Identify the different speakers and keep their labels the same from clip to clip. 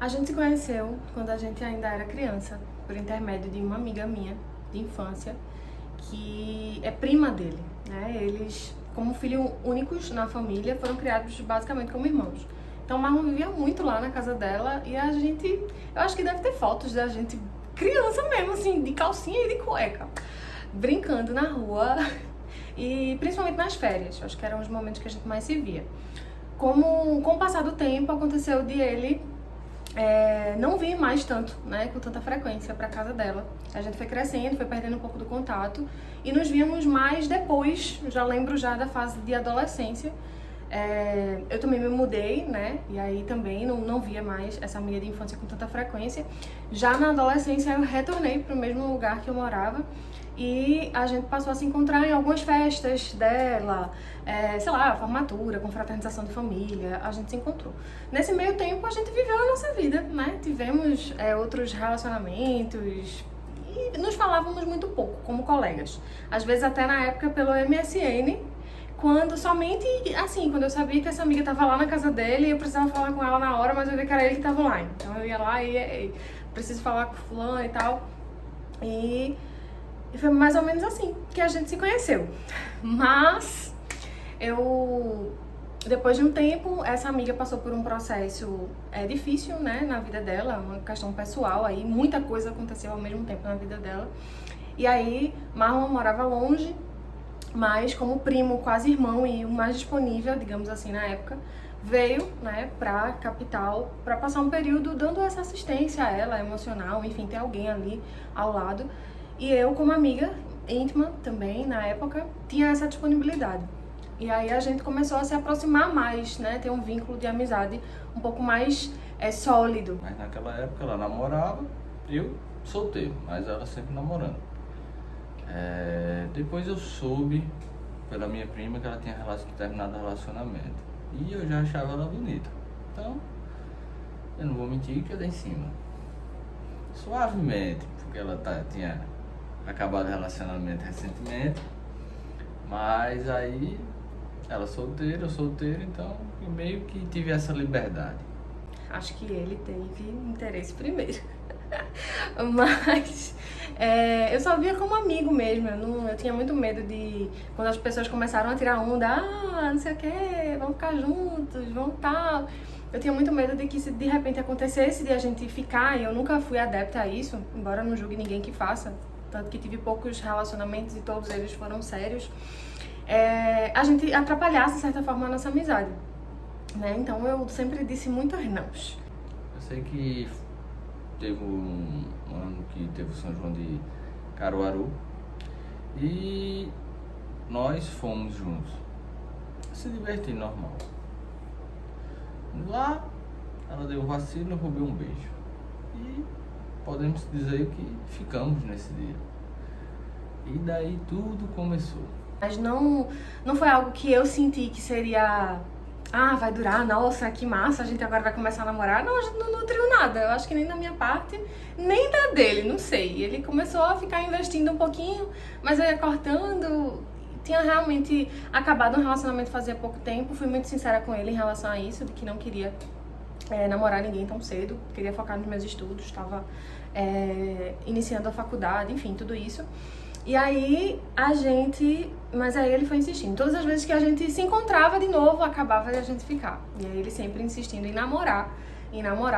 Speaker 1: A gente se conheceu quando a gente ainda era criança, por intermédio de uma amiga minha de infância, que é prima dele, né? Eles, como filhos únicos na família, foram criados basicamente como irmãos. Então, Marlon vivia muito lá na casa dela e a gente, eu acho que deve ter fotos da gente criança mesmo, assim, de calcinha e de cueca, brincando na rua e principalmente nas férias. Acho que eram os momentos que a gente mais se via. Com o passar do tempo, aconteceu de ele não vir mais tanto, né, com tanta frequência pra casa dela. A gente foi crescendo, foi perdendo um pouco do contato e nos víamos mais depois, já lembro já da fase de adolescência. Eu também me mudei, né, e aí também não via mais essa amiga de infância com tanta frequência. Já na adolescência eu retornei pro mesmo lugar que eu morava e a gente passou a se encontrar em algumas festas dela, sei lá, formatura, confraternização de família, a gente se encontrou. Nesse meio tempo a gente viveu a nossa vida, né, tivemos outros relacionamentos e nos falávamos muito pouco como colegas. Às vezes até na época pelo MSN, quando somente, assim, quando eu sabia que essa amiga tava lá na casa dele, eu precisava falar com ela na hora, mas eu vi que era ele que tava online. Então eu ia lá e preciso falar com fulano e tal. E foi mais ou menos assim que a gente se conheceu. Mas depois de um tempo, essa amiga passou por um processo difícil, né, na vida dela, uma questão pessoal aí, muita coisa aconteceu ao mesmo tempo na vida dela. E aí, Marlon morava longe, mas como primo, quase irmão e o mais disponível, digamos assim, na época, veio, né, pra capital pra passar um período dando essa assistência a ela, emocional, enfim, ter alguém ali ao lado. E eu, como amiga íntima também, na época, tinha essa disponibilidade. E aí a gente começou a se aproximar mais, né, ter um vínculo de amizade um pouco mais sólido.
Speaker 2: Mas naquela época ela namorava, eu solteiro, mas ela sempre namorando. Depois eu soube pela minha prima que ela tinha terminado o relacionamento. E eu já achava ela bonita. Então, eu não vou mentir que eu dei em cima. Suavemente, porque ela tinha acabado o relacionamento recentemente. Mas aí, ela solteira, eu solteiro, então eu meio que tive essa liberdade.
Speaker 1: Acho que ele teve interesse primeiro. Mas eu só via como amigo mesmo. Eu tinha muito medo de quando as pessoas começaram a tirar onda, não sei o que, vamos ficar juntos, vamos tal. Eu tinha muito medo de que se de repente acontecesse de a gente ficar, e eu nunca fui adepta a isso, embora não julgue ninguém que faça, tanto que tive poucos relacionamentos e todos eles foram sérios, a gente atrapalhasse de certa forma a nossa amizade, né? Então eu sempre disse muitos nãos.
Speaker 2: Eu sei que teve um ano que teve o São João de Caruaru e nós fomos juntos, se divertir normal. Lá ela deu um vacilo, eu roubei um beijo e podemos dizer que ficamos nesse dia. E daí tudo começou.
Speaker 1: Mas não foi algo que eu senti que seria vai durar, nossa, que massa, a gente agora vai começar a namorar. Não, a gente não nutriu nada, eu acho que nem da minha parte, nem da dele, não sei. Ele começou a ficar investindo um pouquinho, mas eu ia cortando. Tinha realmente acabado um relacionamento fazia pouco tempo, fui muito sincera com ele em relação a isso, de que não queria namorar ninguém tão cedo, queria focar nos meus estudos, estava iniciando a faculdade, enfim, tudo isso. E aí mas aí ele foi insistindo. Todas as vezes que a gente se encontrava de novo, acabava de a gente ficar. E aí ele sempre insistindo em namorar,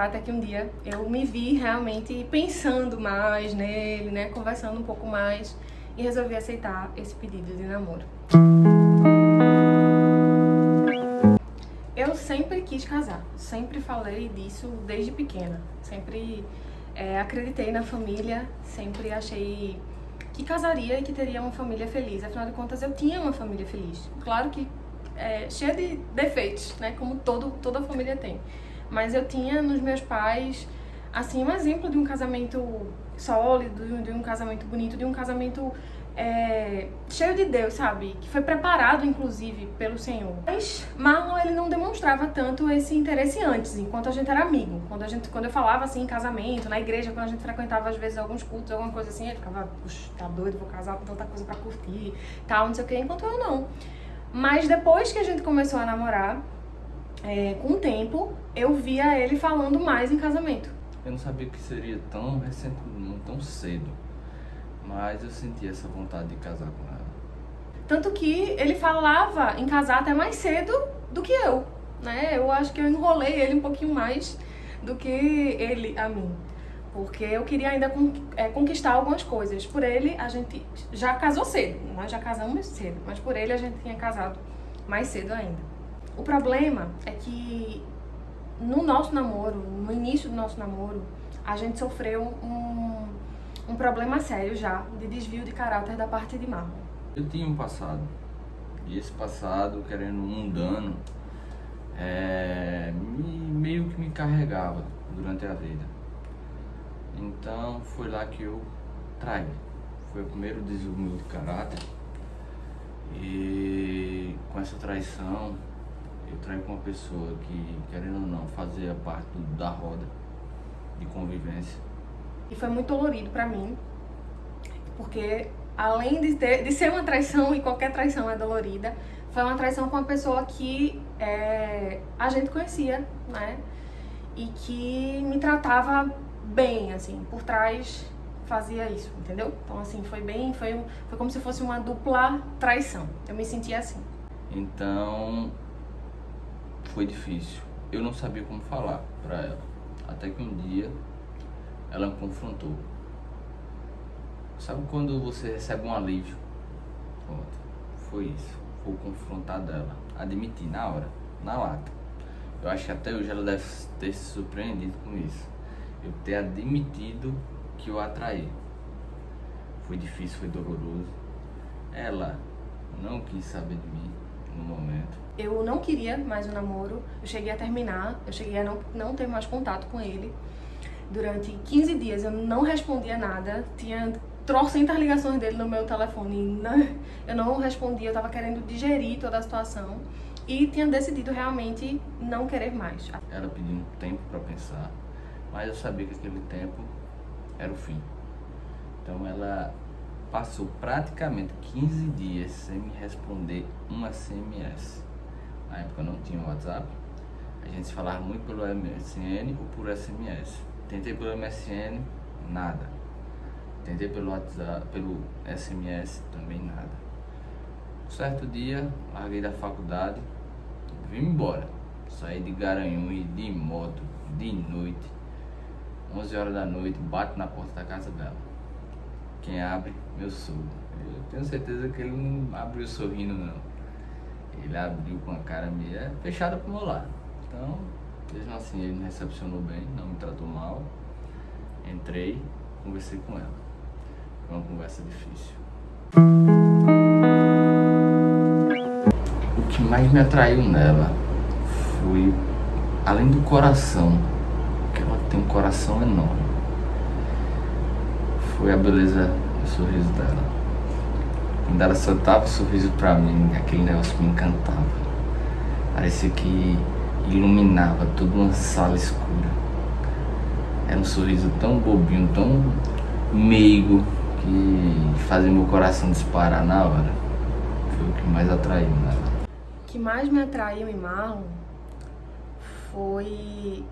Speaker 1: até que um dia eu me vi realmente pensando mais nele, né, conversando um pouco mais e resolvi aceitar esse pedido de namoro. Eu sempre quis casar, sempre falei disso desde pequena, sempre acreditei na família, sempre achei que casaria e que teria uma família feliz. Afinal de contas, eu tinha uma família feliz. Claro que cheia de defeitos, né? Como toda família tem. Mas eu tinha nos meus pais, assim, um exemplo de um casamento sólido, de um casamento bonito, de um casamento cheio de Deus, sabe? Que foi preparado, inclusive, pelo Senhor. Mas Marlon, ele não demonstrava tanto esse interesse antes, enquanto a gente era amigo. Quando eu falava, assim, em casamento, na igreja, quando a gente frequentava, às vezes, alguns cultos, alguma coisa assim, ele ficava, puxa, tá doido, vou casar com tanta coisa pra curtir, tal, não sei o quê, enquanto eu não. Mas depois que a gente começou a namorar, com o tempo, eu via ele falando mais em casamento.
Speaker 2: Eu não sabia que seria tão recente, tão cedo, mas eu senti essa vontade de casar com ela.
Speaker 1: Tanto que ele falava em casar até mais cedo do que eu, né? Eu acho que eu enrolei ele um pouquinho mais do que ele a mim. Porque eu queria ainda conquistar algumas coisas. Por ele, a gente já casou cedo, nós já casamos cedo, mas por ele a gente tinha casado mais cedo ainda. O problema é que no nosso namoro, no início do nosso namoro, a gente sofreu um problema sério já de desvio de caráter da parte de Marlon.
Speaker 2: Eu tinha um passado, e esse passado, querendo mundano, meio que me carregava durante a vida. Então foi lá que eu traí. Foi o primeiro desvio de caráter, e com essa traição eu traí com uma pessoa que, querendo ou não, fazia parte da roda de convivência.
Speaker 1: E foi muito dolorido pra mim, porque além de ser uma traição, e qualquer traição é dolorida, foi uma traição com uma pessoa que a gente conhecia, né? E que me tratava bem, assim, por trás fazia isso, entendeu? Então, assim, foi como se fosse uma dupla traição. Eu me sentia assim.
Speaker 2: Então, foi difícil. Eu não sabia como falar pra ela. Até que um dia, ela me confrontou. Sabe quando você recebe um alívio? Pronto, foi isso. Foi confrontar dela. Admitir na hora, na lata. Eu acho que até hoje ela deve ter se surpreendido com isso. Eu ter admitido que eu a traí. Foi difícil, foi doloroso. Ela não quis saber de mim no momento.
Speaker 1: Eu não queria mais o namoro. Eu cheguei a terminar. Eu cheguei a não ter mais contato com ele. Durante 15 dias eu não respondia nada. Tinha trocentas ligações dele no meu telefone. Eu não respondia, eu tava querendo digerir toda a situação. E tinha decidido realmente não querer mais.
Speaker 2: Ela pediu um tempo para pensar, mas eu sabia que aquele tempo era o fim. Então ela passou praticamente 15 dias sem me responder um SMS. Na época não tinha WhatsApp, a gente se falava muito pelo MSN ou por SMS. Tentei pelo MSN, nada. Tentei pelo WhatsApp, pelo SMS, também nada. Um certo dia, larguei da faculdade, vim embora. Saí de Garanhuns, de moto, de noite. 11 horas da noite, bato na porta da casa dela. Quem abre? Meu sogro. Eu tenho certeza que ele não abriu sorrindo, não. Ele abriu com a cara meio fechada pro meu lado. Então, mesmo assim, ele me recepcionou bem, não me tratou mal. Entrei, conversei com ela. Foi uma conversa difícil. O que mais me atraiu nela foi, além do coração, que ela tem um coração enorme, foi a beleza do sorriso dela. Quando ela soltava o sorriso pra mim, aquele negócio me encantava. Parecia que iluminava toda uma sala escura. Era um sorriso tão bobinho, tão meigo, que fazia meu coração disparar na hora. Foi o que mais atraiu nela.
Speaker 1: O que mais me atraiu em Marlon foi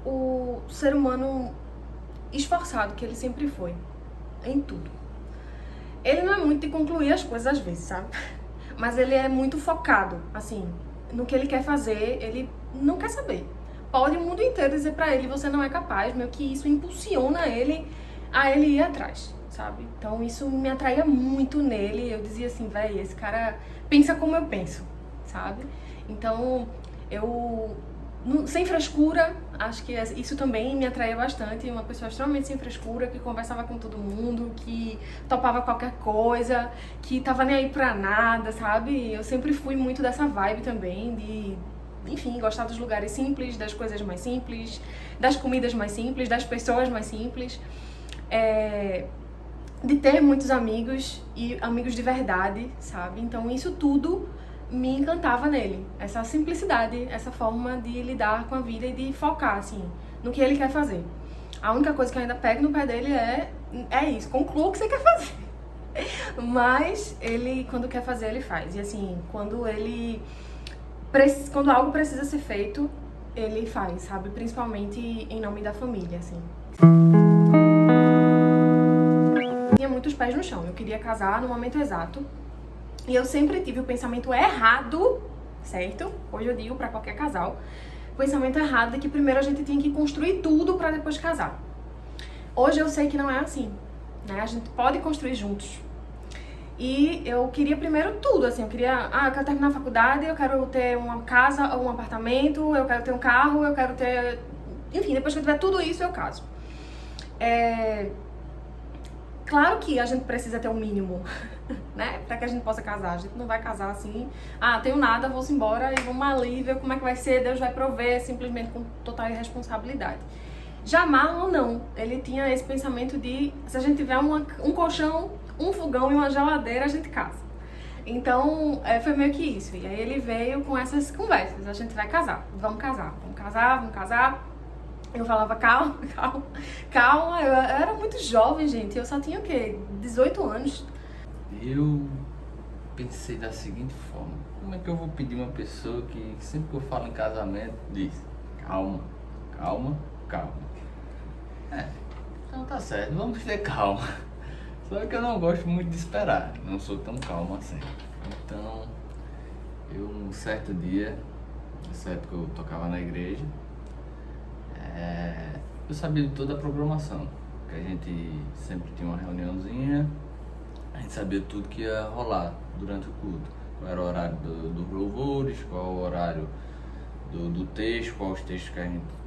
Speaker 1: o ser humano esforçado que ele sempre foi, em tudo. Ele não é muito de concluir as coisas às vezes, sabe? Mas ele é muito focado, assim, no que ele quer fazer, ele não quer saber. Pode o mundo inteiro dizer pra ele, você não é capaz, meio que isso impulsiona ele a ele ir atrás, sabe? Então isso me atraía muito nele, eu dizia assim, véi, esse cara pensa como eu penso, sabe? Então, sem frescura, acho que isso também me atraía bastante, uma pessoa extremamente sem frescura, que conversava com todo mundo, que topava qualquer coisa, que tava nem aí pra nada, sabe? Eu sempre fui muito dessa vibe também, de, enfim, gostar dos lugares simples, das coisas mais simples, das comidas mais simples, das pessoas mais simples, de ter muitos amigos e amigos de verdade, sabe? Então isso tudo me encantava nele, essa simplicidade, essa forma de lidar com a vida e de focar, assim, no que ele quer fazer. A única coisa que eu ainda pego no pé dele é isso, conclua o que você quer fazer. Mas ele, quando quer fazer, ele faz. E assim, quando ele quando algo precisa ser feito, ele faz, sabe? Principalmente em nome da família, assim. Tinha muitos pés no chão, eu queria casar no momento exato. E eu sempre tive o pensamento errado, certo? Hoje eu digo pra qualquer casal, o pensamento errado de que primeiro a gente tinha que construir tudo pra depois casar. Hoje eu sei que não é assim, né? A gente pode construir juntos. E eu queria primeiro tudo, assim, eu quero terminar a faculdade, eu quero ter uma casa ou um apartamento, eu quero ter um carro, eu quero ter... Enfim, depois que eu tiver tudo isso, eu caso. Claro que a gente precisa ter um mínimo, né, pra que a gente possa casar. A gente não vai casar assim, tenho nada, vou-se embora e vamos ali ver como é que vai ser, Deus vai prover, simplesmente com total irresponsabilidade. Já Marlon não, ele tinha esse pensamento de, se a gente tiver um colchão, um fogão e uma geladeira, a gente casa. Então, foi meio que isso. E aí ele veio com essas conversas, a gente vai casar, vamos casar, vamos casar, vamos casar. Eu falava, calma, calma, calma. Eu era muito jovem, gente, eu só tinha o quê? 18 anos.
Speaker 2: Eu pensei da seguinte forma: como é que eu vou pedir uma pessoa que sempre que eu falo em casamento diz calma, calma, calma? Então tá certo, vamos ter calma. Só que eu não gosto muito de esperar, não sou tão calmo assim. Então, um certo dia, nessa época eu tocava na igreja, eu sabia de toda a programação, que a gente sempre tinha uma reuniãozinha, a gente sabia tudo que ia rolar durante o culto. Qual era o horário dos louvores, qual o horário do texto, quais os textos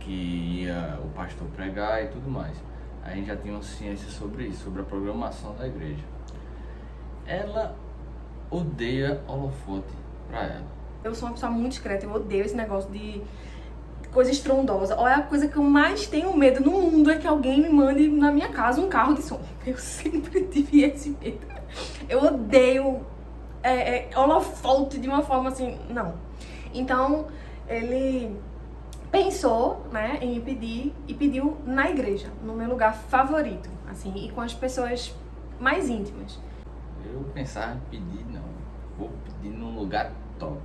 Speaker 2: que ia o pastor pregar e tudo mais. A gente já tinha uma ciência sobre isso, sobre a programação da igreja. Ela odeia holofote pra ela.
Speaker 1: Eu sou uma pessoa muito discreta, eu odeio esse negócio de coisa estrondosa. Olha, a coisa que eu mais tenho medo no mundo é que alguém me mande na minha casa um carro de som. Eu sempre tive esse medo. Eu odeio holofote de uma forma assim, não. Então, ele pensou, né, em me pedir e pediu na igreja, no meu lugar favorito, assim, e com as pessoas mais íntimas.
Speaker 2: Eu pensava em pedir, não, vou pedir num lugar top,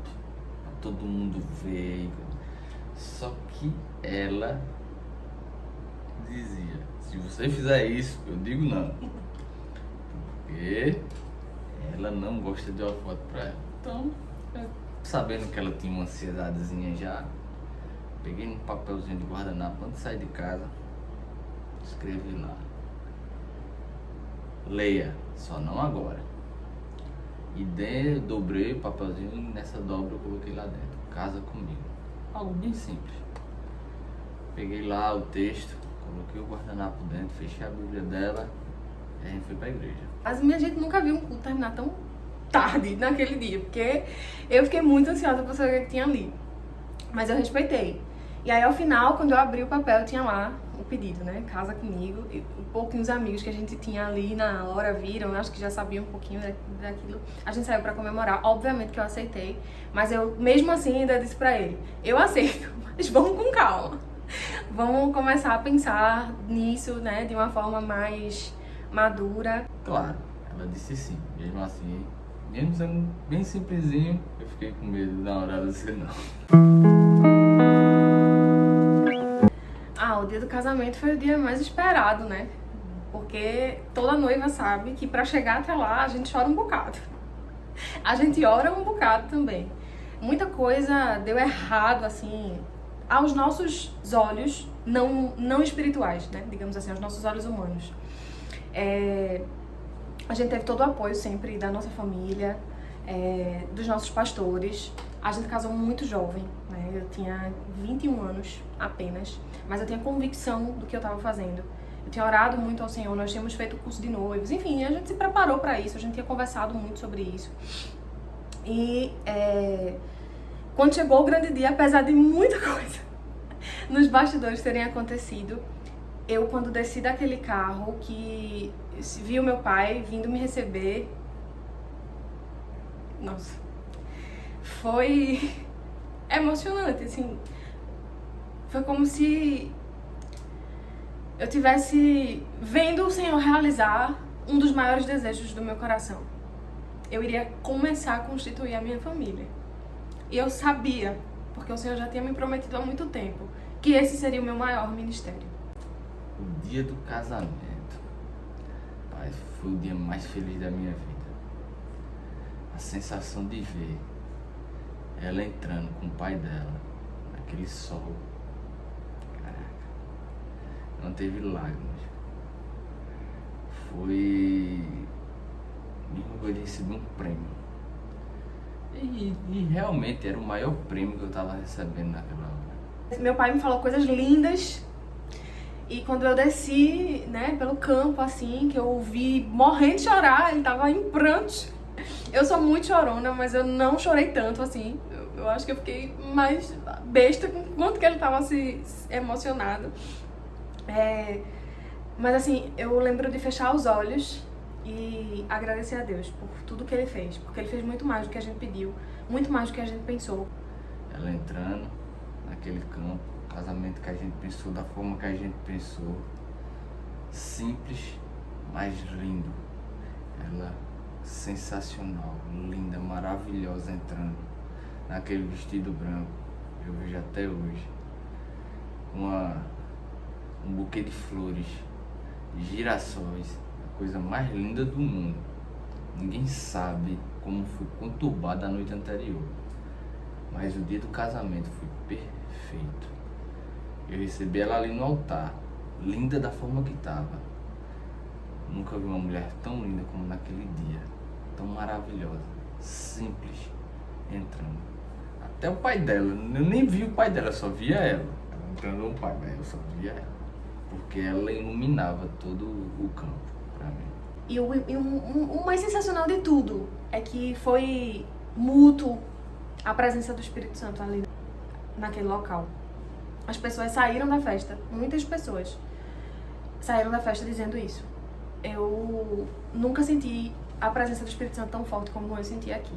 Speaker 2: pra todo mundo ver. Só que ela dizia, se você fizer isso, eu digo não. Porque ela não gosta de holofote pra ela. Então, sabendo que ela tinha uma ansiedadezinha já, peguei um papelzinho de guardanapo antes de sair de casa, escrevi lá: leia, só não agora. E dobrei o papelzinho e nessa dobra eu coloquei lá dentro: casa comigo. Algo bem simples. Peguei lá o texto, coloquei o guardanapo dentro, fechei a Bíblia dela e a gente foi pra igreja. Mas
Speaker 1: minha gente nunca viu um culto terminar tão tarde naquele dia, porque eu fiquei muito ansiosa pra saber o que tinha ali. Mas eu respeitei. E aí, ao final, quando eu abri o papel, tinha lá o pedido, né? Casa comigo. E pouquinhos amigos que a gente tinha ali na hora viram, acho que já sabiam um pouquinho daquilo. A gente saiu pra comemorar. Obviamente que eu aceitei, mas eu, mesmo assim, ainda disse pra ele: eu aceito, mas vamos com calma. Vamos começar a pensar nisso, né? De uma forma mais madura.
Speaker 2: Claro, ela disse sim. Mesmo assim, mesmo sendo bem simplesinho, eu fiquei com medo na hora de dizer não.
Speaker 1: O dia do casamento foi o dia mais esperado, né? Porque toda noiva sabe que pra chegar até lá a gente chora um bocado. A gente ora um bocado também. Muita coisa deu errado, assim, aos nossos olhos não espirituais, né? Digamos assim, aos nossos olhos humanos. A gente teve todo o apoio sempre da nossa família, dos nossos pastores. A gente casou muito jovem, né? Eu tinha 21 anos apenas, mas eu tinha convicção do que eu estava fazendo. Eu tinha orado muito ao Senhor, nós tínhamos feito o curso de noivos, enfim, a gente se preparou para isso, a gente tinha conversado muito sobre isso. E quando chegou o grande dia, apesar de muita coisa nos bastidores terem acontecido, eu, quando desci daquele carro, que vi o meu pai vindo me receber, nossa, foi emocionante, assim. Foi como se eu tivesse vendo o Senhor realizar um dos maiores desejos do meu coração. Eu iria começar a constituir a minha família. E eu sabia, porque o Senhor já tinha me prometido há muito tempo, que esse seria o meu maior ministério.
Speaker 2: O dia do casamento, pai, foi o dia mais feliz da minha vida. A sensação de ver ela entrando com o pai dela, naquele sol. Caraca, não teve lágrimas. Foi mesmo de receber um prêmio. E realmente era o maior prêmio que eu estava recebendo naquela hora.
Speaker 1: Meu pai me falou coisas lindas. E quando eu desci, né, pelo campo, assim, que eu ouvi morrendo de chorar, ele tava em prantos. Eu sou muito chorona, mas eu não chorei tanto, assim. Eu acho que eu fiquei mais besta com quanto que ele tava se emocionado. Mas assim, eu lembro de fechar os olhos e agradecer a Deus por tudo que ele fez. Porque ele fez muito mais do que a gente pediu, muito mais do que a gente pensou.
Speaker 2: Ela entrando naquele campo, o casamento que a gente pensou, da forma que a gente pensou. Simples, mas lindo. Ela sensacional, linda, maravilhosa, entrando naquele vestido branco. Eu vejo até hoje. Um buquê de flores, girassóis, a coisa mais linda do mundo. Ninguém sabe como foi conturbada a noite anterior, mas o dia do casamento foi perfeito. Eu recebi ela ali no altar, linda da forma que estava. Nunca vi uma mulher tão linda como naquele dia, tão maravilhosa, simples, entrando. Até o pai dela, eu nem vi o pai dela, só via ela. Ela entrando no pai, mas eu só via ela, porque ela iluminava todo o campo para mim.
Speaker 1: E o mais sensacional de tudo é que foi mútuo a presença do Espírito Santo ali naquele local. As pessoas saíram da festa, muitas pessoas saíram da festa dizendo isso. Eu nunca senti a presença do Espírito Santo tão forte como eu senti aqui.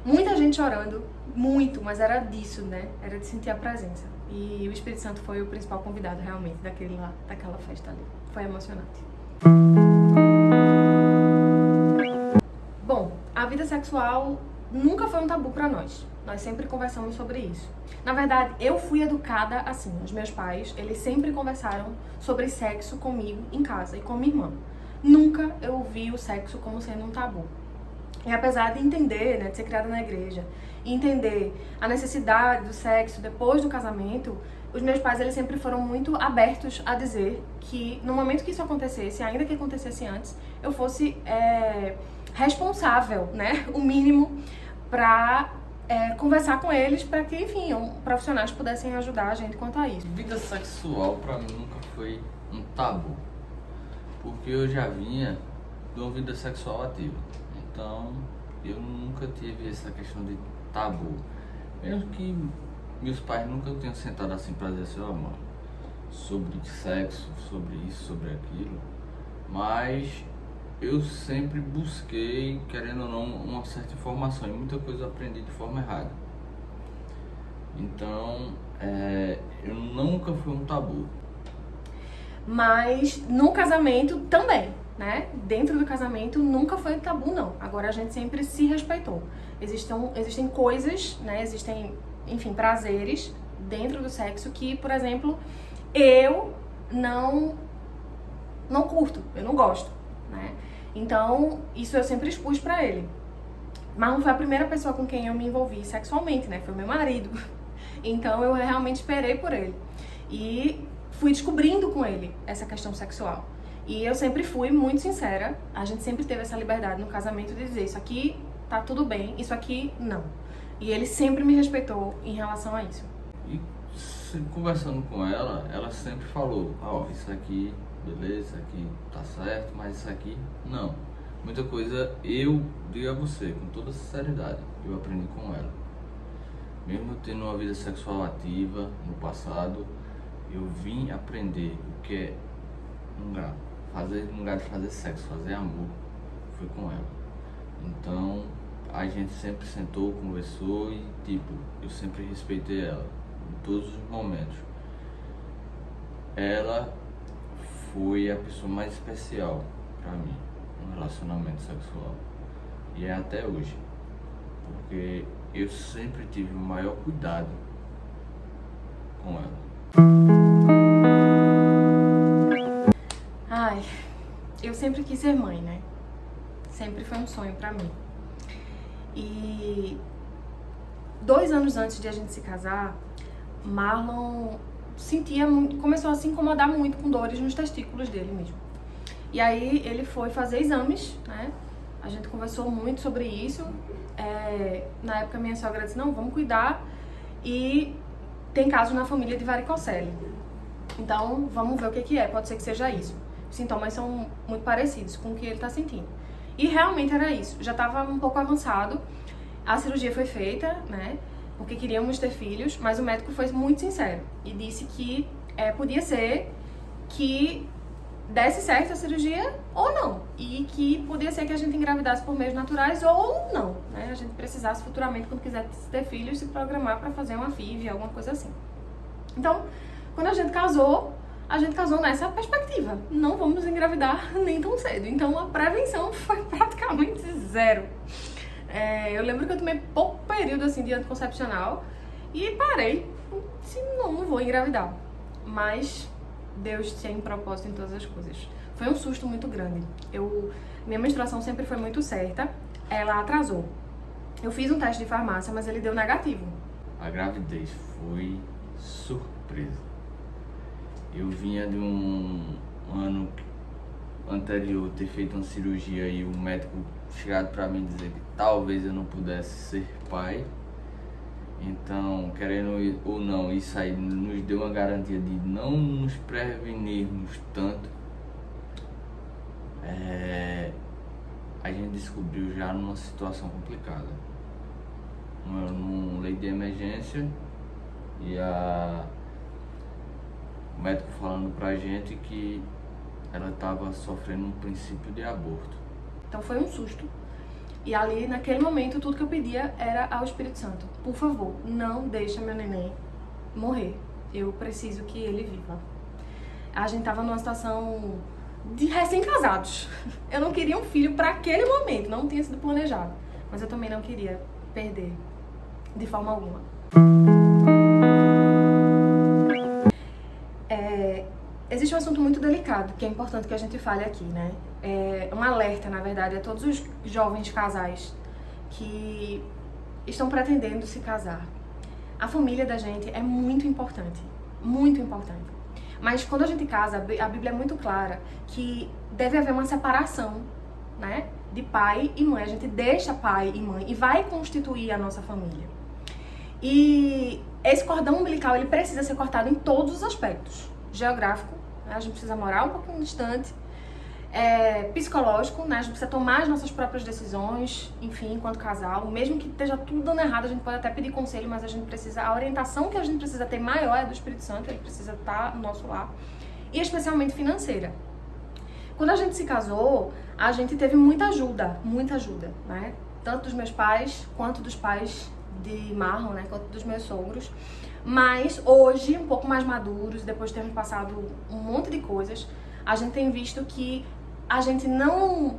Speaker 1: Muita gente chorando, muito, mas era disso, né? Era de sentir a presença. E o Espírito Santo foi o principal convidado, realmente, daquela festa ali. Foi emocionante. Bom, a vida sexual nunca foi um tabu pra nós. Nós sempre conversamos sobre isso. Na verdade, eu fui educada assim. Os meus pais, eles sempre conversaram sobre sexo comigo em casa e com minha irmã. Nunca eu vi o sexo como sendo um tabu. E apesar de entender, né, de ser criada na igreja, e entender a necessidade do sexo depois do casamento, os meus pais, eles sempre foram muito abertos a dizer que no momento que isso acontecesse, ainda que acontecesse antes, eu fosse responsável, né, o mínimo, para conversar com eles, para que, enfim, profissionais pudessem ajudar a gente quanto a isso.
Speaker 2: Vida sexual pra mim nunca foi um tabu, porque eu já vinha de uma vida sexual ativa. Então, eu nunca tive essa questão de tabu. Mesmo que meus pais nunca tenham sentado assim pra dizer assim, amor, sobre sexo, sobre isso, sobre aquilo. Mas eu sempre busquei, querendo ou não, uma certa informação. E muita coisa eu aprendi de forma errada. Então, eu nunca fui um tabu.
Speaker 1: Mas no casamento também, né? Dentro do casamento nunca foi tabu, não. Agora a gente sempre se respeitou. Existem coisas, né? Existem, enfim, prazeres dentro do sexo que, por exemplo, eu não curto, eu não gosto, né? Então, isso eu sempre expus pra ele. Mas não foi a primeira pessoa com quem eu me envolvi sexualmente, né? Foi meu marido. Então, eu realmente esperei por ele. E fui descobrindo com ele essa questão sexual. E eu sempre fui muito sincera. A gente sempre teve essa liberdade no casamento de dizer, isso aqui tá tudo bem, isso aqui não. E ele sempre me respeitou em relação a isso.
Speaker 2: E conversando com ela, ela sempre falou, isso aqui, beleza, isso aqui tá certo, mas isso aqui, não. Muita coisa eu digo a você, com toda sinceridade, eu aprendi com ela. Mesmo eu tendo uma vida sexual ativa no passado, eu vim aprender o que é no lugar de fazer sexo, fazer amor, foi com ela. Então, a gente sempre sentou, conversou e, eu sempre respeitei ela, em todos os momentos. Ela foi a pessoa mais especial pra mim no relacionamento sexual. E é até hoje. Porque eu sempre tive o maior cuidado com ela.
Speaker 1: Ai, eu sempre quis ser mãe, né? Sempre foi um sonho pra mim. E 2 anos antes de a gente se casar, Marlon começou a se incomodar muito com dores nos testículos dele mesmo. E aí ele foi fazer exames, né? A gente conversou muito sobre isso. Na época minha sogra disse, não, vamos cuidar. E tem casos na família de varicocele. Então vamos ver o que é, pode ser que seja isso. Os sintomas são muito parecidos com o que ele tá sentindo. E realmente era isso, já estava um pouco avançado. A cirurgia foi feita, né? Porque queríamos ter filhos, mas o médico foi muito sincero e disse que podia ser que desse certo a cirurgia ou não. E que podia ser que a gente engravidasse por meios naturais ou não, né? A gente precisasse futuramente, quando quisesse ter filhos, se programar para fazer uma FIV, alguma coisa assim. Então, quando a gente casou nessa perspectiva. Não vamos engravidar nem tão cedo. Então, a prevenção foi praticamente zero. Eu lembro que eu tomei pouco período assim de anticoncepcional e parei. Disse, não vou engravidar. Mas Deus tem propósito em todas as coisas. Foi um susto muito grande. Minha menstruação sempre foi muito certa. Ela atrasou. Eu fiz um teste de farmácia, mas ele deu negativo.
Speaker 2: A gravidez foi surpresa. Eu vinha de um ano anterior ter feito uma cirurgia e o médico chegado para mim dizer que talvez eu não pudesse ser pai. Então, querendo ou não, isso aí nos deu uma garantia de não nos prevenirmos tanto. A gente descobriu já numa situação complicada. Num leito de emergência e o médico falando pra gente que ela estava sofrendo um princípio de aborto.
Speaker 1: Então foi um susto. E ali, naquele momento, tudo que eu pedia era ao Espírito Santo. Por favor, não deixa meu neném morrer. Eu preciso que ele viva. A gente tava numa situação de recém-casados. Eu não queria um filho para aquele momento, não tinha sido planejado. Mas eu também não queria perder de forma alguma. Existe um assunto muito delicado, que é importante que a gente fale aqui, né? Um alerta, na verdade, a todos os jovens casais que estão pretendendo se casar. A família da gente é muito importante, muito importante. Mas quando a gente casa, a Bíblia é muito clara que deve haver uma separação, né? De pai e mãe. A gente deixa pai e mãe e vai constituir a nossa família. E esse cordão umbilical, ele precisa ser cortado em todos os aspectos. Geográfico, né? A gente precisa morar um pouquinho distante. Psicológico, né? A gente precisa tomar as nossas próprias decisões, enfim, enquanto casal. Mesmo que esteja tudo dando errado, a gente pode até pedir conselho, mas a orientação que a gente precisa ter maior é do Espírito Santo, ele precisa estar no nosso lar. E especialmente financeira. Quando a gente se casou, a gente teve muita ajuda, né? Tanto dos meus pais, quanto dos pais de Marlon, né? Quanto dos meus sogros. Mas hoje, um pouco mais maduros, depois de termos passado um monte de coisas, a gente tem visto que a gente não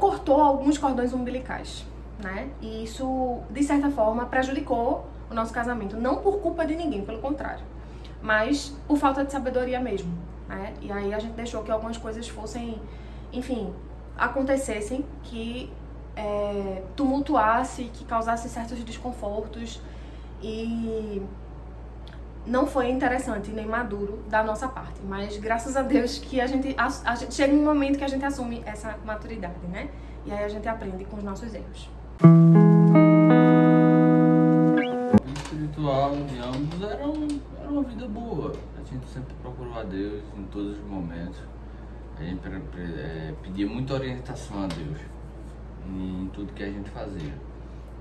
Speaker 1: cortou alguns cordões umbilicais, né? E isso, de certa forma, prejudicou o nosso casamento. Não por culpa de ninguém, pelo contrário. Mas por falta de sabedoria mesmo, né? E aí a gente deixou que algumas coisas fossem, enfim, acontecessem, que tumultuasse, que causasse certos desconfortos. E não foi interessante nem maduro da nossa parte, mas graças a Deus que a gente chega um momento que a gente assume essa maturidade, né? E aí a gente aprende com os nossos erros.
Speaker 2: O espiritual de ambos era uma vida boa. A gente sempre procurou a Deus em todos os momentos. A gente pedia muita orientação a Deus em tudo que a gente fazia.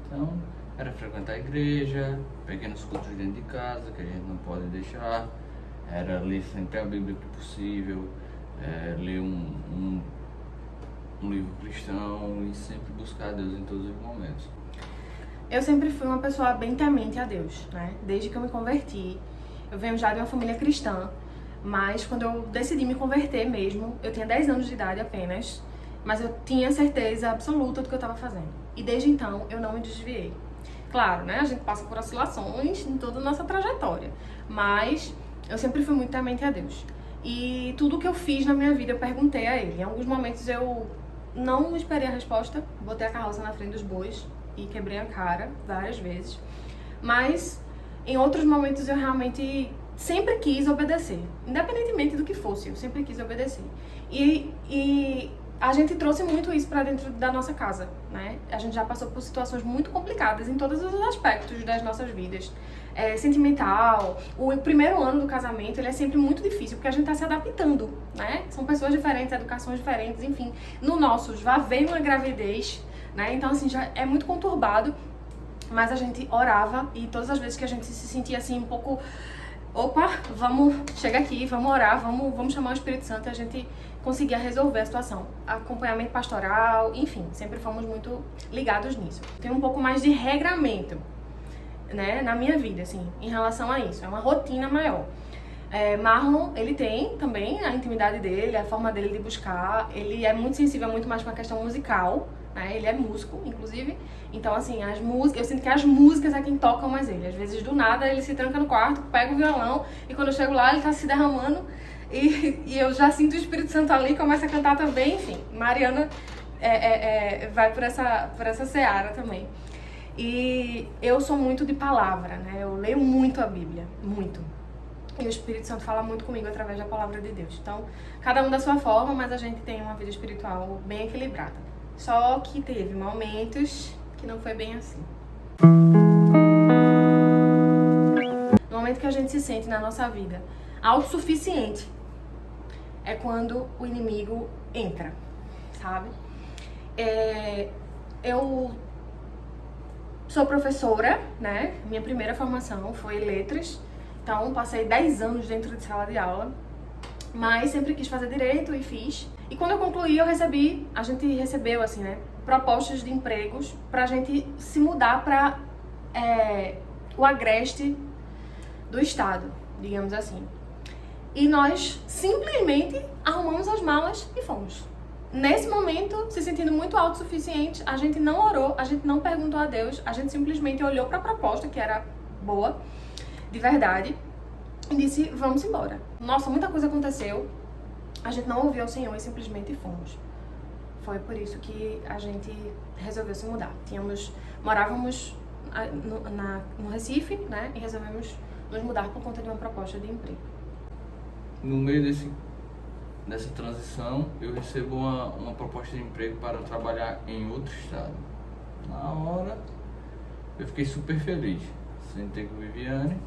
Speaker 2: Então, era frequentar a igreja, pequenos cultos dentro de casa, que a gente não pode deixar. Era ler sempre a Bíblia que possível, ler um livro cristão e sempre buscar a Deus em todos os momentos.
Speaker 1: Eu sempre fui uma pessoa bem temente a Deus, né? Desde que eu me converti. Eu venho já de uma família cristã, mas quando eu decidi me converter mesmo, eu tinha 10 anos de idade apenas, mas eu tinha certeza absoluta do que eu estava fazendo. E desde então, eu não me desviei. Claro, né? A gente passa por oscilações em toda a nossa trajetória, mas eu sempre fui muito temente a Deus. E tudo que eu fiz na minha vida eu perguntei a Ele. Em alguns momentos eu não esperei a resposta, botei a carroça na frente dos bois e quebrei a cara várias vezes. Mas em outros momentos eu realmente sempre quis obedecer, independentemente do que fosse, eu sempre quis obedecer. E a gente trouxe muito isso pra dentro da nossa casa, né? A gente já passou por situações muito complicadas em todos os aspectos das nossas vidas. Sentimental, o primeiro ano do casamento, ele é sempre muito difícil, porque a gente tá se adaptando, né? São pessoas diferentes, educações diferentes, enfim. No nosso, já veio uma gravidez, né? Então, assim, já é muito conturbado, mas a gente orava e todas as vezes que a gente se sentia assim um pouco... Opa, chega aqui, vamos orar, vamos chamar o Espírito Santo e a gente conseguia resolver a situação. Acompanhamento pastoral, enfim, sempre fomos muito ligados nisso. Tem um pouco mais de regramento, né, na minha vida, assim, em relação a isso. É uma rotina maior. Marlon, ele tem também a intimidade dele, a forma dele de buscar. Ele é muito sensível muito mais com a questão musical, né? Ele é músico, inclusive. Então, assim, as músicas, eu sinto que as músicas é quem tocam mais ele. Às vezes, do nada, ele se tranca no quarto, pega o violão e quando eu chego lá, ele tá se derramando e eu já sinto o Espírito Santo ali, começa a cantar também, enfim. Mariana vai por essa seara também. E eu sou muito de palavra, né? Eu leio muito a Bíblia, muito. E o Espírito Santo fala muito comigo através da palavra de Deus. Então, cada um da sua forma, mas a gente tem uma vida espiritual bem equilibrada. Só que teve momentos que não foi bem assim. No momento que a gente se sente na nossa vida autossuficiente, é quando o inimigo entra, sabe? Eu sou professora, né? Minha primeira formação foi letras, então passei 10 anos dentro de sala de aula, mas sempre quis fazer direito e fiz. E quando eu concluí, a gente recebeu, assim, né, propostas de empregos pra gente se mudar pra o agreste do estado, digamos assim. E nós simplesmente arrumamos as malas e fomos. Nesse momento, se sentindo muito autossuficiente, a gente não orou, a gente não perguntou a Deus, a gente simplesmente olhou pra proposta, que era boa, de verdade, e disse, vamos embora. Nossa, muita coisa aconteceu, a gente não ouviu o Senhor e simplesmente fomos. Foi por isso que a gente resolveu se mudar. Morávamos no Recife, né, e resolvemos nos mudar por conta de uma proposta de emprego.
Speaker 2: No meio dessa transição, eu recebo uma proposta de emprego para trabalhar em outro estado. Na hora, eu fiquei super feliz. Sentei com a Viviane,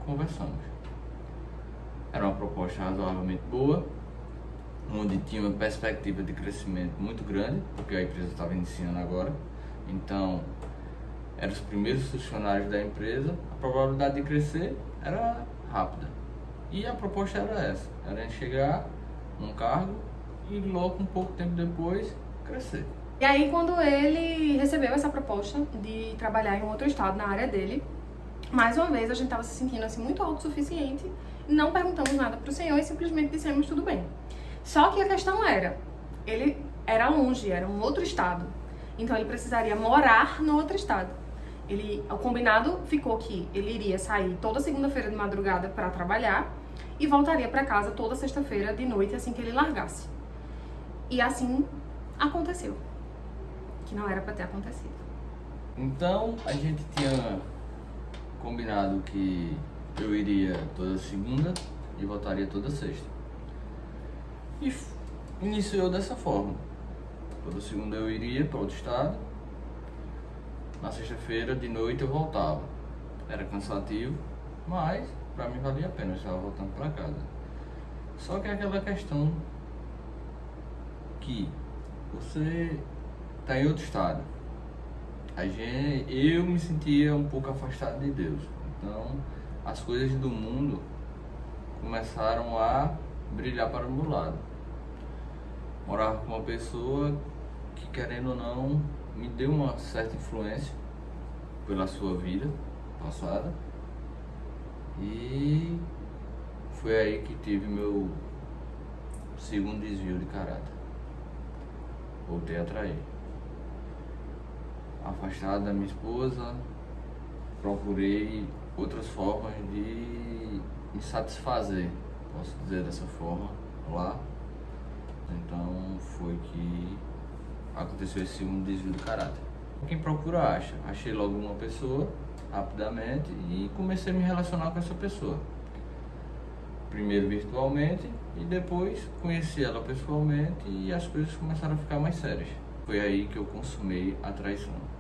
Speaker 2: conversamos. Era uma proposta razoavelmente boa, onde tinha uma perspectiva de crescimento muito grande, porque a empresa estava iniciando agora. Então, eram os primeiros funcionários da empresa, a probabilidade de crescer era rápida. E a proposta era essa, era a gente chegar num cargo e logo um pouco tempo depois crescer.
Speaker 1: E aí quando ele recebeu essa proposta de trabalhar em um outro estado na área dele, mais uma vez a gente estava se sentindo assim muito autossuficiente, não perguntamos nada pro Senhor e simplesmente dissemos tudo bem. Só que a questão ele era longe, era um outro estado, então ele precisaria morar no outro estado. O combinado ficou que ele iria sair toda segunda-feira de madrugada para trabalhar e voltaria para casa toda sexta-feira de noite assim que ele largasse. E assim aconteceu, que não era para ter acontecido.
Speaker 2: Então a gente tinha combinado que eu iria toda segunda e voltaria toda sexta. E iniciou dessa forma. Toda segunda eu iria para outro estado. Na sexta-feira de noite eu voltava. Era cansativo, mas para mim valia a pena, eu estava voltando para casa. Só que é aquela questão que você está em outro estado. Eu me sentia um pouco afastado de Deus. Então as coisas do mundo começaram a brilhar para o meu lado. Morava com uma pessoa que, querendo ou não, me deu uma certa influência pela sua vida passada. E foi aí que tive meu segundo desvio de caráter. Voltei a trair. Afastado da minha esposa, procurei outras formas de me satisfazer, posso dizer dessa forma, lá. Então foi que aconteceu esse segundo desvio do caráter. Quem procura acha. Achei logo uma pessoa rapidamente e comecei a me relacionar com essa pessoa. Primeiro virtualmente e depois conheci ela pessoalmente e as coisas começaram a ficar mais sérias. Foi aí que eu consumei a traição.